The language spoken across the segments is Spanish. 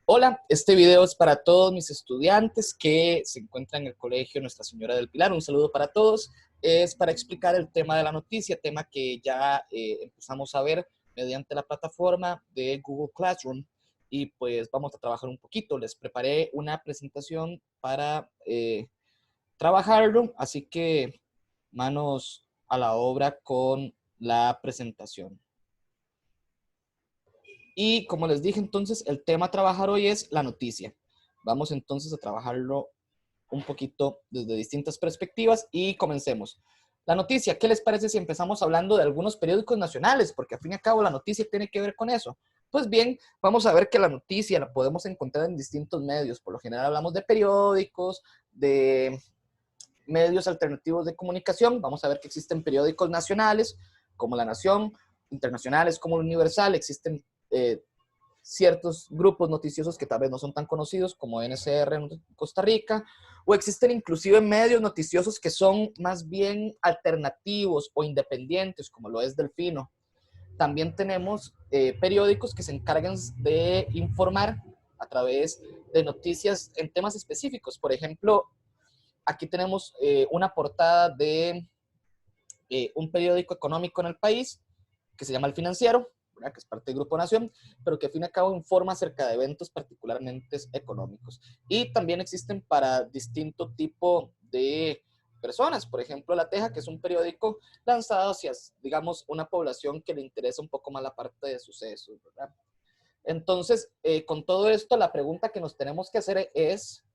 Hola, este video es para todos mis estudiantes que se encuentran en el colegio Nuestra Señora del Pilar. Un saludo para todos. Es para explicar el tema de la noticia, tema que ya empezamos a ver mediante la plataforma de Google Classroom. Y pues vamos a trabajar un poquito. Les preparé una presentación para trabajarlo, así que manos a la obra con la presentación. Y como les dije entonces, el tema a trabajar hoy es la noticia. Vamos entonces a trabajarlo un poquito desde distintas perspectivas y comencemos. La noticia, ¿qué les parece si empezamos hablando de algunos periódicos nacionales? Porque al fin y al cabo la noticia tiene que ver con eso. Pues bien, vamos a ver que la noticia la podemos encontrar en distintos medios. Por lo general hablamos de periódicos, de medios alternativos de comunicación. Vamos a ver que existen periódicos nacionales como La Nación, internacionales como el Universal. Existen ciertos grupos noticiosos que tal vez no son tan conocidos como NCR en Costa Rica, o existen inclusive medios noticiosos que son más bien alternativos o independientes, como lo es Delfino. También tenemos periódicos que se encargan de informar a través de noticias en temas específicos. Por ejemplo, aquí tenemos una portada de un periódico económico en el país que se llama El Financiero, ¿verdad? Que es parte del Grupo Nación, pero que al fin y al cabo informa acerca de eventos particularmente económicos. Y también existen para distinto tipo de personas. Por ejemplo, La Teja, que es un periódico lanzado hacia, digamos, una población que le interesa un poco más la parte de sucesos, ¿verdad? Entonces, con todo esto, la pregunta que nos tenemos que hacer es,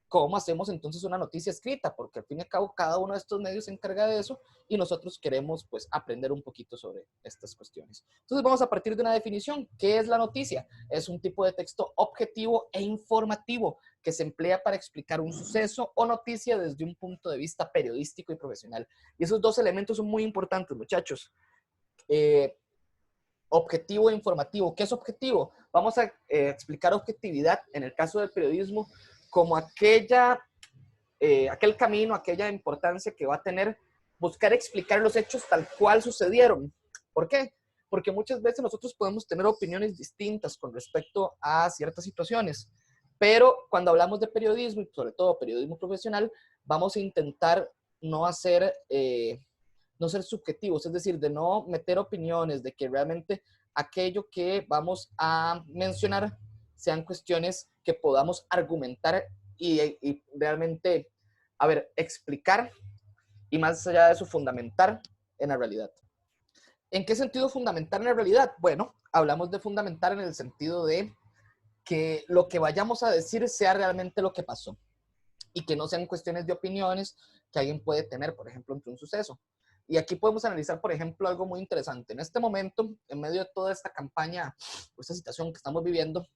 ¿cómo hacemos entonces una noticia escrita? Porque al fin y al cabo cada uno de estos medios se encarga de eso y nosotros queremos pues aprender un poquito sobre estas cuestiones. Entonces vamos a partir de una definición. ¿Qué es la noticia? Es un tipo de texto objetivo e informativo que se emplea para explicar un suceso o noticia desde un punto de vista periodístico y profesional. Y esos dos elementos son muy importantes, muchachos. Objetivo e informativo. ¿Qué es objetivo? Vamos a explicar objetividad en el caso del periodismo como aquel camino, aquella importancia que va a tener buscar explicar los hechos tal cual sucedieron. ¿Por qué? Porque muchas veces nosotros podemos tener opiniones distintas con respecto a ciertas situaciones, pero cuando hablamos de periodismo, y sobre todo periodismo profesional, vamos a intentar no hacer, no ser subjetivos, es decir, de no meter opiniones, de que realmente aquello que vamos a mencionar sean cuestiones que podamos argumentar y realmente, a ver, explicar y más allá de eso, fundamentar en la realidad. ¿En qué sentido fundamentar en la realidad? Bueno, hablamos de fundamentar en el sentido de que lo que vayamos a decir sea realmente lo que pasó y que no sean cuestiones de opiniones que alguien puede tener, por ejemplo, entre un suceso. Y aquí podemos analizar, por ejemplo, algo muy interesante. En este momento, en medio de toda esta campaña, esta situación que estamos viviendo,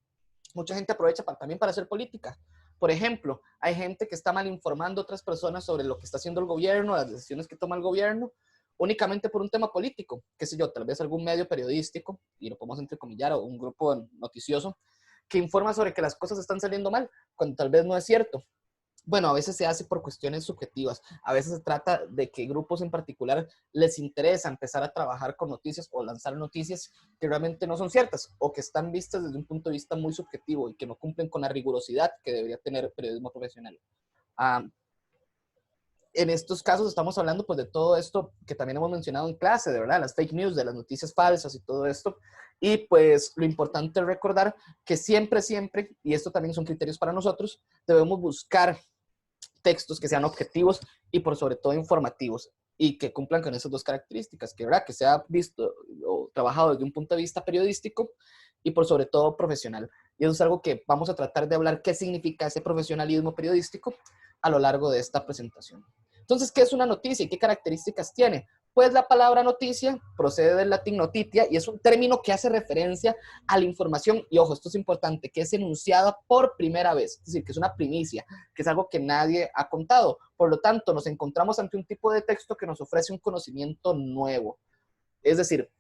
mucha gente aprovecha también para hacer política. Por ejemplo, hay gente que está mal informando a otras personas sobre lo que está haciendo el gobierno, las decisiones que toma el gobierno, únicamente por un tema político, qué sé yo, tal vez algún medio periodístico, y lo podemos entrecomillar, o un grupo noticioso, que informa sobre que las cosas están saliendo mal, cuando tal vez no es cierto. Bueno, a veces se hace por cuestiones subjetivas, a veces se trata de que grupos en particular les interesa empezar a trabajar con noticias o lanzar noticias que realmente no son ciertas o que están vistas desde un punto de vista muy subjetivo y que no cumplen con la rigurosidad que debería tener periodismo profesional. Ah, en estos casos estamos hablando pues de todo esto que también hemos mencionado en clase, de verdad, las fake news, de las noticias falsas y todo esto. Y pues lo importante es recordar que siempre, siempre, y esto también son criterios para nosotros, debemos buscar textos que sean objetivos y por sobre todo informativos y que cumplan con esas dos características, que, ¿verdad? Que sea visto o trabajado desde un punto de vista periodístico y por sobre todo profesional. Y eso es algo que vamos a tratar de hablar qué significa ese profesionalismo periodístico a lo largo de esta presentación. Entonces, ¿qué es una noticia y qué características tiene? Pues la palabra noticia procede del latín notitia y es un término que hace referencia a la información, y ojo, esto es importante, que es enunciada por primera vez, es decir, que es una primicia, que es algo que nadie ha contado. Por lo tanto, nos encontramos ante un tipo de texto que nos ofrece un conocimiento nuevo. Es decir,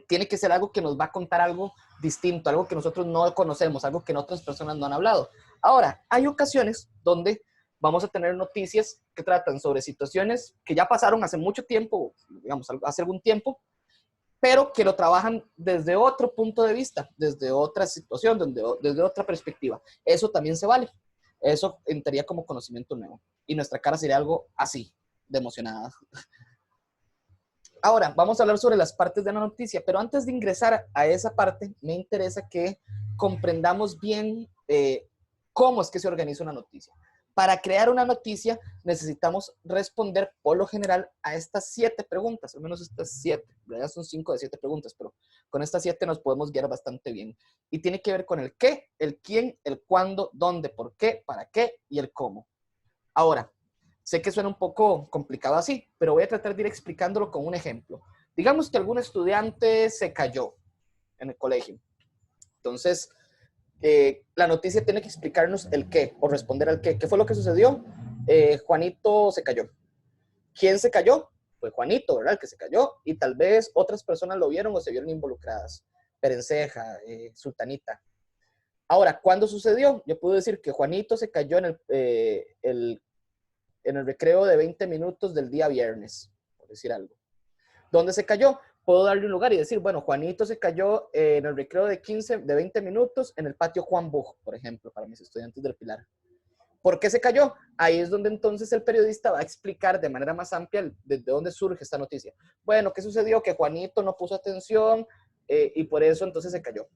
tiene que ser algo que nos va a contar algo distinto, algo que nosotros no conocemos, algo que otras personas no han hablado. Ahora, hay ocasiones donde vamos a tener noticias que tratan sobre situaciones que ya pasaron hace mucho tiempo, digamos, hace algún tiempo, pero que lo trabajan desde otro punto de vista, desde otra situación, desde otra perspectiva. Eso también se vale. Eso entraría como conocimiento nuevo. Y nuestra cara sería algo así, de emocionada. Ahora, vamos a hablar sobre las partes de la noticia, pero antes de ingresar a esa parte, me interesa que comprendamos bien cómo es que se organiza una noticia. Para crear una noticia necesitamos responder por lo general a estas 7 preguntas, al menos estas 7, en realidad son 5 de 7 preguntas, pero con estas 7 nos podemos guiar bastante bien. Y tiene que ver con el qué, el quién, el cuándo, dónde, por qué, para qué y el cómo. Ahora, sé que suena un poco complicado así, pero voy a tratar de ir explicándolo con un ejemplo. Digamos que algún estudiante se cayó en el colegio. Entonces, la noticia tiene que explicarnos el qué o responder al qué. ¿Qué fue lo que sucedió? Juanito se cayó. ¿Quién se cayó? Fue Juanito, ¿verdad? El que se cayó. Y tal vez otras personas lo vieron o se vieron involucradas. Perenceja, Sultanita. Ahora, ¿cuándo sucedió? Yo puedo decir que Juanito se cayó en el recreo de 20 minutos del día viernes, por decir algo. ¿Dónde se cayó? Puedo darle un lugar y decir, bueno, Juanito se cayó en el recreo de 20 minutos en el patio Juan Boj, por ejemplo, para mis estudiantes del Pilar. ¿Por qué se cayó? Ahí es donde entonces el periodista va a explicar de manera más amplia desde dónde surge esta noticia. Bueno, ¿qué sucedió? Que Juanito no puso atención y por eso entonces se cayó.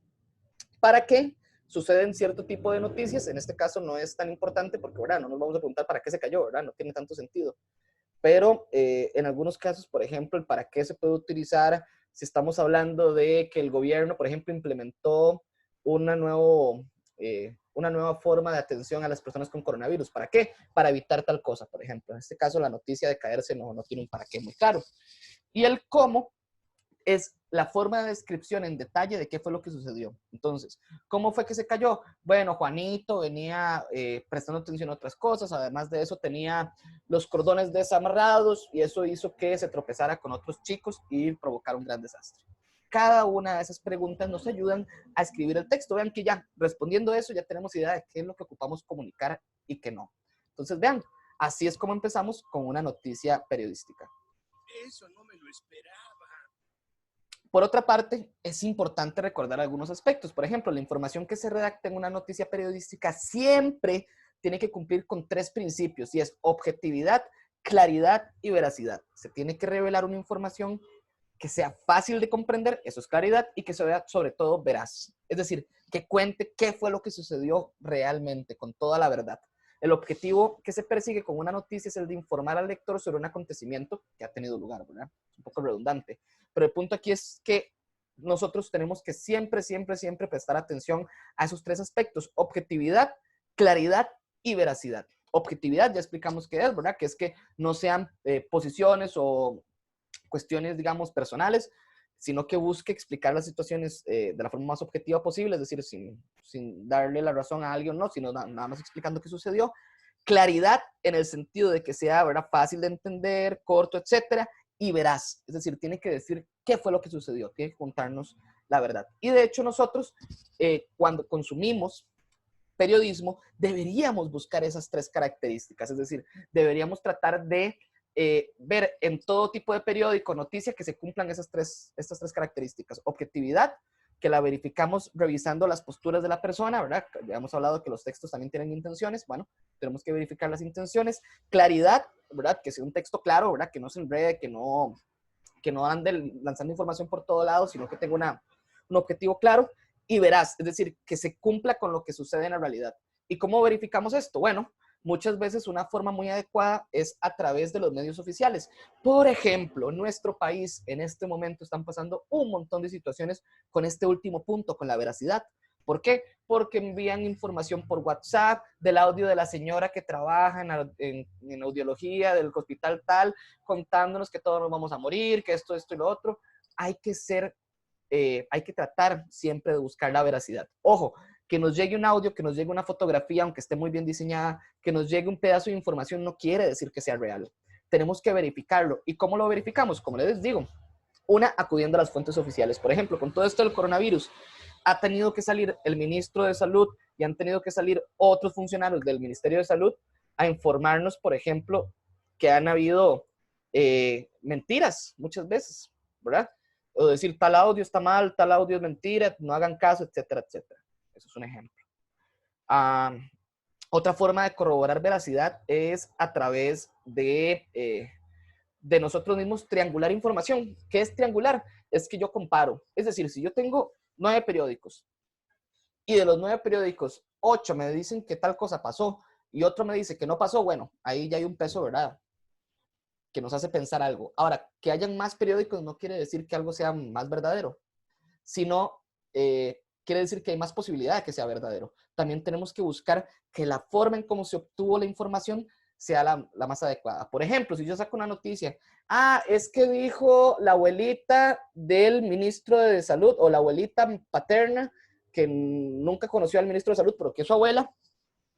¿Para qué? Suceden cierto tipo de noticias, en este caso no es tan importante porque, ¿verdad? No nos vamos a preguntar para qué se cayó, ¿verdad? No tiene tanto sentido. Pero en algunos casos, por ejemplo, el para qué se puede utilizar si estamos hablando de que el gobierno, por ejemplo, implementó una nueva forma de atención a las personas con coronavirus. ¿Para qué? Para evitar tal cosa, por ejemplo. En este caso, la noticia de caerse no tiene un para qué muy claro. Y el cómo es la forma de descripción en detalle de qué fue lo que sucedió. Entonces, ¿cómo fue que se cayó? Bueno, Juanito venía prestando atención a otras cosas, además de eso tenía los cordones desamarrados y eso hizo que se tropezara con otros chicos y provocara un gran desastre. Cada una de esas preguntas nos ayudan a escribir el texto. Vean que ya respondiendo eso ya tenemos idea de qué es lo que ocupamos comunicar y qué no. Entonces, vean, así es como empezamos con una noticia periodística. Eso no me lo esperaba. Por otra parte, es importante recordar algunos aspectos. Por ejemplo, la información que se redacta en una noticia periodística siempre tiene que cumplir con 3 principios, y es objetividad, claridad y veracidad. Se tiene que revelar una información que sea fácil de comprender, eso es claridad, y que se vea sobre todo veraz. Es decir, que cuente qué fue lo que sucedió realmente, con toda la verdad. El objetivo que se persigue con una noticia es el de informar al lector sobre un acontecimiento que ha tenido lugar, ¿verdad? Es un poco redundante. Pero el punto aquí es que nosotros tenemos que siempre prestar atención a esos 3 aspectos: objetividad, claridad y veracidad. Objetividad, ya explicamos qué es, ¿verdad? Que es que no sean posiciones o cuestiones, digamos, personales, sino que busque explicar las situaciones de la forma más objetiva posible, es decir, sin darle la razón a alguien, no, sino nada más explicando qué sucedió. Claridad en el sentido de que sea, ¿verdad?, fácil de entender, corto, etcétera, y veraz, es decir, tiene que decir qué fue lo que sucedió, tiene que contarnos la verdad. Y de hecho nosotros, cuando consumimos periodismo, deberíamos buscar esas 3 características, es decir, deberíamos tratar de ver en todo tipo de periódico, noticia, que se cumplan estas tres características. Objetividad, que la verificamos revisando las posturas de la persona, ¿verdad? Ya hemos hablado que los textos también tienen intenciones, bueno, tenemos que verificar las intenciones. Claridad, ¿verdad? Que sea un texto claro, ¿verdad? Que no se enrede, que no ande lanzando información por todo lado, sino que tenga un objetivo claro. Y veraz, es decir, que se cumpla con lo que sucede en la realidad. ¿Y cómo verificamos esto? Bueno, muchas veces una forma muy adecuada es a través de los medios oficiales. Por ejemplo, en nuestro país en este momento están pasando un montón de situaciones con este último punto, con la veracidad. ¿Por qué? Porque envían información por WhatsApp del audio de la señora que trabaja en audiología del hospital tal, contándonos que todos nos vamos a morir, que esto y lo otro. Hay que tratar siempre de buscar la veracidad. Ojo, que nos llegue un audio, que nos llegue una fotografía, aunque esté muy bien diseñada, que nos llegue un pedazo de información, no quiere decir que sea real. Tenemos que verificarlo. ¿Y cómo lo verificamos? Como les digo, acudiendo a las fuentes oficiales. Por ejemplo, con todo esto del coronavirus, ha tenido que salir el ministro de Salud y han tenido que salir otros funcionarios del Ministerio de Salud a informarnos, por ejemplo, que han habido mentiras muchas veces, ¿verdad? O decir tal audio está mal, tal audio es mentira, no hagan caso, etcétera, etcétera. Eso es un ejemplo. Otra forma de corroborar veracidad es a través de nosotros mismos triangular información. ¿Qué es triangular? Es que yo comparo. Es decir, si yo tengo 9 periódicos y de los 9 periódicos, 8 me dicen que tal cosa pasó y otro me dice que no pasó, bueno, ahí ya hay un peso, ¿verdad? Que nos hace pensar algo. Ahora, que hayan más periódicos no quiere decir que algo sea más verdadero, sino quiere decir que hay más posibilidad de que sea verdadero. También tenemos que buscar que la forma en cómo se obtuvo la información sea la más adecuada. Por ejemplo, si yo saco una noticia, es que dijo la abuelita del ministro de Salud o la abuelita paterna que nunca conoció al ministro de Salud, pero que es su abuela,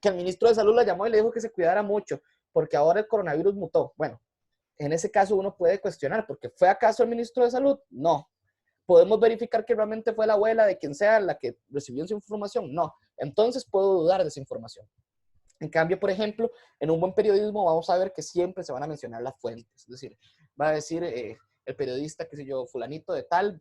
que el ministro de Salud la llamó y le dijo que se cuidara mucho, porque ahora el coronavirus mutó. Bueno, en ese caso uno puede cuestionar, porque ¿fue acaso el ministro de Salud? No. ¿Podemos verificar que realmente fue la abuela de quien sea la que recibió esa información? No. Entonces puedo dudar de esa información. En cambio, por ejemplo, en un buen periodismo vamos a ver que siempre se van a mencionar las fuentes. Es decir, va a decir el periodista, qué sé yo, fulanito de tal,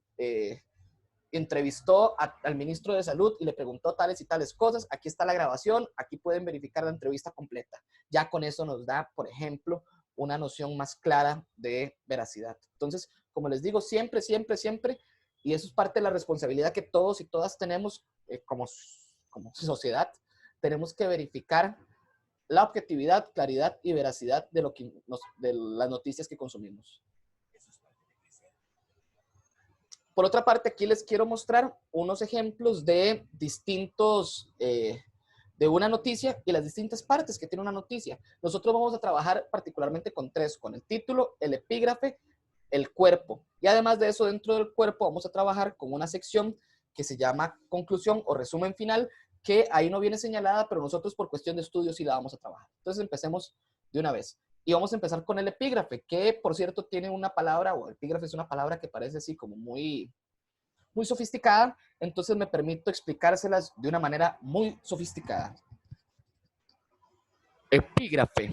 entrevistó al ministro de Salud y le preguntó tales y tales cosas. Aquí está la grabación, aquí pueden verificar la entrevista completa. Ya con eso nos da, por ejemplo, una noción más clara de veracidad. Entonces, como les digo, siempre, siempre, siempre, y eso es parte de la responsabilidad que todos y todas tenemos como sociedad, tenemos que verificar la objetividad, claridad y veracidad de las noticias que consumimos. Por otra parte, aquí les quiero mostrar unos ejemplos de distintos, de una noticia y las distintas partes que tiene una noticia. Nosotros vamos a trabajar particularmente con 3, con el título, el epígrafe, el cuerpo. Y además de eso, dentro del cuerpo vamos a trabajar con una sección que se llama conclusión o resumen final, que ahí no viene señalada, pero nosotros por cuestión de estudio sí la vamos a trabajar. Entonces empecemos de una vez. Y vamos a empezar con el epígrafe, que por cierto tiene una palabra, o epígrafe es una palabra que parece así como muy sofisticada, entonces me permito explicárselas de una manera muy sofisticada. Epígrafe.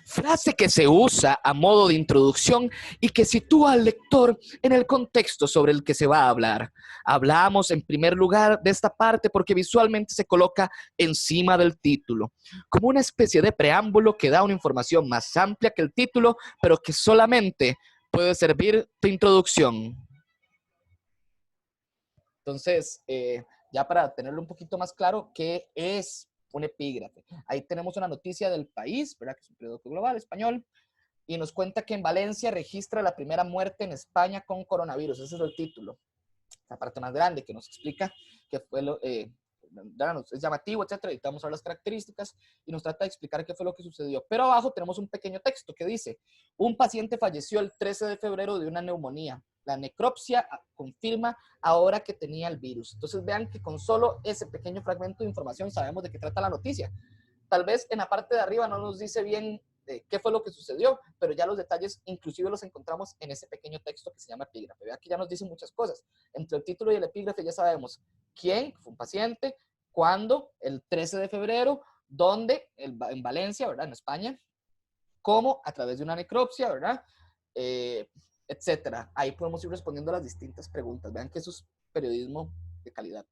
Frase que se usa a modo de introducción y que sitúa al lector en el contexto sobre el que se va a hablar. Hablamos en primer lugar de esta parte porque visualmente se coloca encima del título, como una especie de preámbulo que da una información más amplia que el título, pero que solamente puede servir de introducción. Entonces, ya para tenerlo un poquito más claro, ¿qué es un epígrafe? Ahí tenemos una noticia del País, ¿verdad? Que es un periódico global español, y nos cuenta que en Valencia registra la primera muerte en España con coronavirus. Ese es el título. La parte más grande que nos explica que fue es llamativo, etcétera, y vamos a ver las características y nos trata de explicar qué fue lo que sucedió. Pero abajo tenemos un pequeño texto que dice: un paciente falleció el 13 de febrero de una neumonía. La necropsia confirma ahora que tenía el virus. Entonces vean que con solo ese pequeño fragmento de información sabemos de qué trata la noticia. Tal vez en la parte de arriba no nos dice bien qué fue lo que sucedió, pero ya los detalles inclusive los encontramos en ese pequeño texto que se llama epígrafe. Vean que ya nos dice muchas cosas. Entre el título y el epígrafe ya sabemos quién fue un paciente, cuándo, el 13 de febrero, dónde, en Valencia, ¿verdad? En España, cómo, a través de una necropsia, ¿verdad? Etcétera. Ahí podemos ir respondiendo a las distintas preguntas. Vean que eso es periodismo de calidad.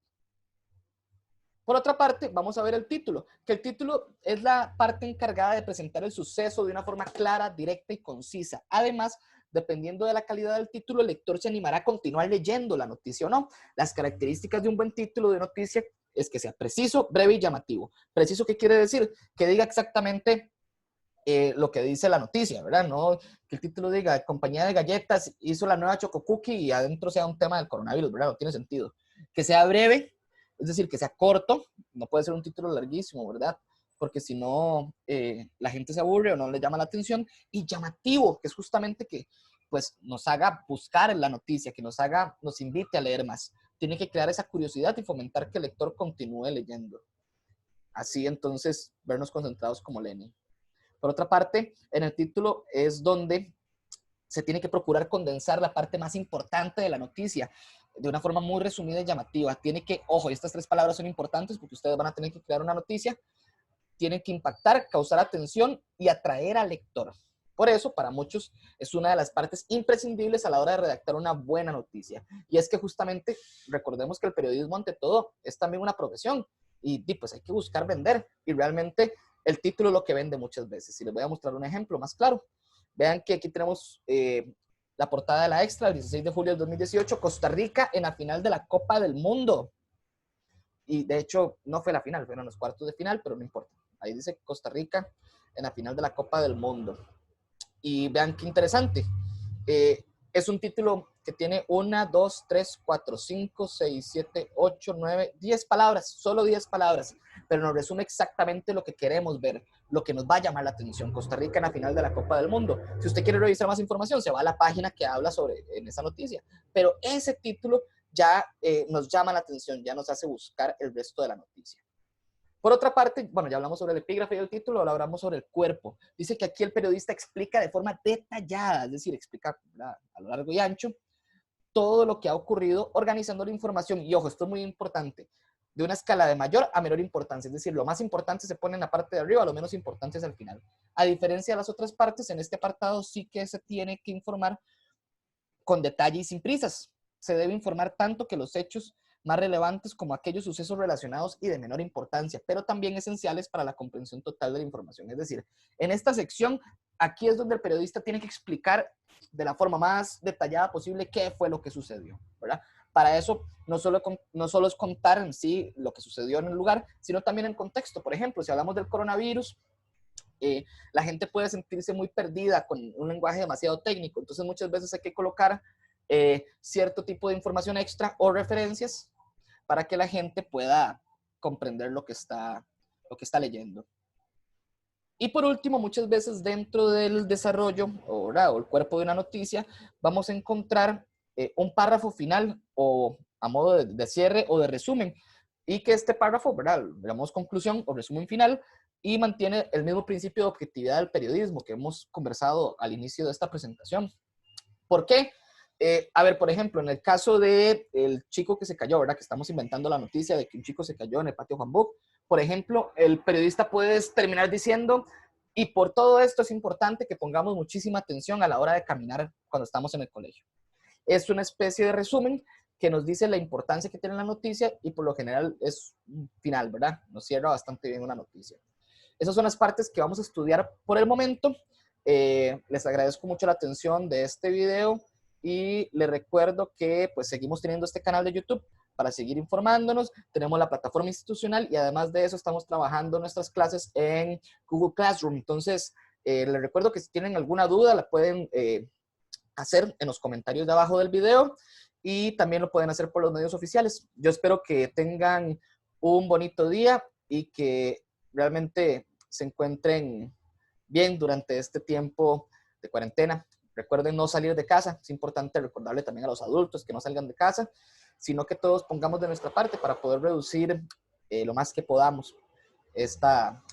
Por otra parte, vamos a ver el título, que el título es la parte encargada de presentar el suceso de una forma clara, directa y concisa. Además, dependiendo de la calidad del título, el lector se animará a continuar leyendo la noticia o no. Las características de un buen título de noticia es que sea preciso, breve y llamativo. Preciso, ¿qué quiere decir? Que diga exactamente lo que dice la noticia, ¿verdad? No que el título diga, compañía de galletas hizo la nueva Choco Cookie y adentro sea un tema del coronavirus, ¿verdad? No tiene sentido. Que sea breve, es decir, que sea corto, no puede ser un título larguísimo, ¿verdad? Porque si no, la gente se aburre o no le llama la atención. Y llamativo, que es justamente que pues, nos haga buscar la noticia, que nos invite a leer más. Tiene que crear esa curiosidad y fomentar que el lector continúe leyendo. Así entonces, vernos concentrados como leen. Por otra parte, en el título es donde se tiene que procurar condensar la parte más importante de la noticia de una forma muy resumida y llamativa. Tiene que, ojo, estas 3 palabras son importantes porque ustedes van a tener que crear una noticia. Tienen que impactar, causar atención y atraer al lector. Por eso, para muchos, es una de las partes imprescindibles a la hora de redactar una buena noticia. Y es que justamente, recordemos que el periodismo, ante todo, es también una profesión. Y pues hay que buscar vender. Y realmente el título es lo que vende muchas veces. Y les voy a mostrar un ejemplo más claro. Vean que aquí tenemos la portada de la Extra, el 16 de julio del 2018, Costa Rica en la final de la Copa del Mundo. Y de hecho, no fue la final, fueron los cuartos de final, pero no importa. Ahí dice Costa Rica en la final de la Copa del Mundo. Y vean qué interesante. Es un título que tiene 1, 2, 3, 4, 5, 6, 7, 8, 9, 10 palabras, solo 10 palabras, pero nos resume exactamente lo que queremos ver, lo que nos va a llamar la atención. Costa Rica en la final de la Copa del Mundo. Si usted quiere revisar más información, se va a la página que habla sobre en esa noticia. Pero ese título ya nos llama la atención, ya nos hace buscar el resto de la noticia. Por otra parte, bueno, ya hablamos sobre el epígrafe y el título, ahora hablamos sobre el cuerpo. Dice que aquí el periodista explica de forma detallada, es decir, explica a lo largo y ancho todo lo que ha ocurrido organizando la información. Y ojo, esto es muy importante, de una escala de mayor a menor importancia, es decir, lo más importante se pone en la parte de arriba, lo menos importante es al final. A diferencia de las otras partes, en este apartado sí que se tiene que informar con detalle y sin prisas. Se debe informar tanto que los hechos más relevantes como aquellos sucesos relacionados y de menor importancia, pero también esenciales para la comprensión total de la información. Es decir, en esta sección, aquí es donde el periodista tiene que explicar de la forma más detallada posible qué fue lo que sucedió, ¿verdad? Para eso, no solo es contar en sí lo que sucedió en el lugar, sino también en contexto. Por ejemplo, si hablamos del coronavirus, la gente puede sentirse muy perdida con un lenguaje demasiado técnico, entonces muchas veces hay que colocar cierto tipo de información extra o referencias para que la gente pueda comprender lo que está leyendo. Y por último, muchas veces dentro del desarrollo o el cuerpo de una noticia, vamos a encontrar un párrafo final o a modo de cierre o de resumen. Y que este párrafo, ¿verdad? Digamos conclusión o resumen final, y mantiene el mismo principio de objetividad del periodismo que hemos conversado al inicio de esta presentación. ¿Por qué? A ver, por ejemplo, en el caso del chico que se cayó, ¿verdad? Que estamos inventando la noticia de que un chico se cayó en el patio Juan Bosch. Por ejemplo, el periodista puede terminar diciendo, y por todo esto es importante que pongamos muchísima atención a la hora de caminar cuando estamos en el colegio. Es una especie de resumen que nos dice la importancia que tiene la noticia y por lo general es un final, ¿verdad? Nos cierra bastante bien una noticia. Esas son las partes que vamos a estudiar por el momento. Les agradezco mucho la atención de este video y les recuerdo que pues seguimos teniendo este canal de YouTube para seguir informándonos. Tenemos la plataforma institucional y además de eso estamos trabajando nuestras clases en Google Classroom. Entonces, les recuerdo que si tienen alguna duda la pueden hacer en los comentarios de abajo del video y también lo pueden hacer por los medios oficiales. Yo espero que tengan un bonito día y que realmente se encuentren bien durante este tiempo de cuarentena. Recuerden no salir de casa. Es importante recordarle también a los adultos que no salgan de casa, sino que todos pongamos de nuestra parte para poder reducir lo más que podamos esta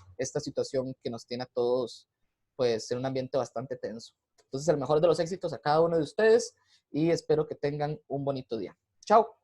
situación que nos tiene a todos pues en un ambiente bastante tenso. Entonces, el mejor de los éxitos a cada uno de ustedes y espero que tengan un bonito día. Chao.